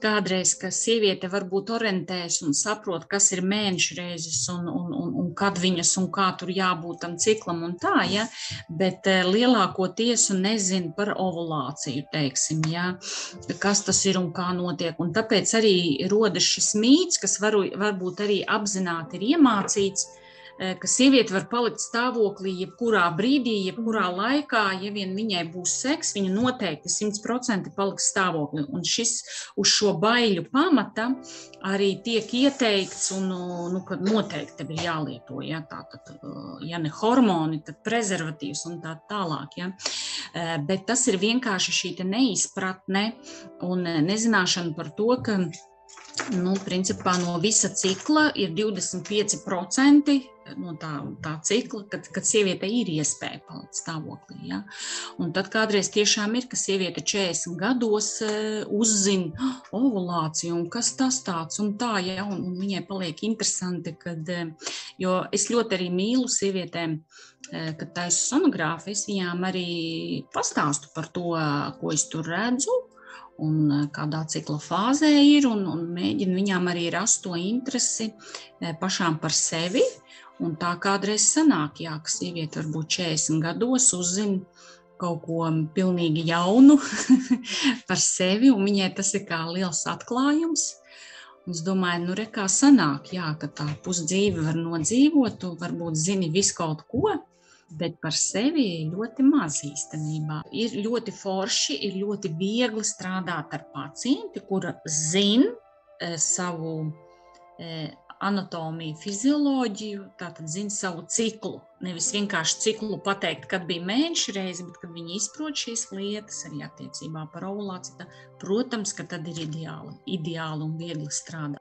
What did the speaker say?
kādreiz, ka sieviete varbūt orientēs un saprot, kas ir mēnešreizes un kad viņas un kā tur jābūt tam ciklam un tā, ja, bet lielākoties nezin par ovulāciju, teiksim, ja, kas tas ir un kā notiek. Un tāpēc arī rodas šis mīts, kas varbūt arī apzināti ir iemācīts, ka sieviete var palikt stāvoklī jebkurā brīdī, jebkurā laikā, ja vien viņai būs seks, viņa noteikti 100% paliks stāvoklī. Un šis uz šo baiļu pamata arī tiek ieteikts, kad noteikti tev ir jālieto, ja, tātad, ja ne hormoni, tad prezervatīvs un tā tālāk, ja. Bet tas ir vienkārši šī neizpratne un nezināšana par to, ka principā no visa cikla ir 25% no tā cikla, kad sieviete ir iespēja palikt stāvoklī. Ja? Un tad kādreiz tiešām ir, ka sieviete 40 gados uzzina ovulāciju un kas tas tāds un tā, ja? Un viņai paliek interesanti, jo es ļoti arī mīlu sievietēm, kad taisu sonogrāfijas, viņām arī pastāstu par to, ko es tur redzu, un kādā cikla fāzē ir, un mēģina viņām arī rast to interesi pašām par sevi. Un tā kādreiz sanāk, jā, ka sieviete varbūt 40 gados uzzina kaut ko pilnīgi jaunu par sevi, un viņai tas ir kā liels atklājums. Un es domāju, kā sanāk, jā, ka tā pusdzīve var nodzīvot, tu varbūt zini visu kaut ko, bet par sevi ļoti maz īstenībā. Ir ļoti forši, ir ļoti viegli strādāt ar pacienti, kura zina savu anatomiju, fizioloģiju, tātad zina savu ciklu. Nevis vienkārši ciklu pateikt, kad bija mēnešreize, bet kad viņi izprot šīs lietas arī attiecībā par ovulāciju, protams, ka tad ir ideāli un viegli strādāt.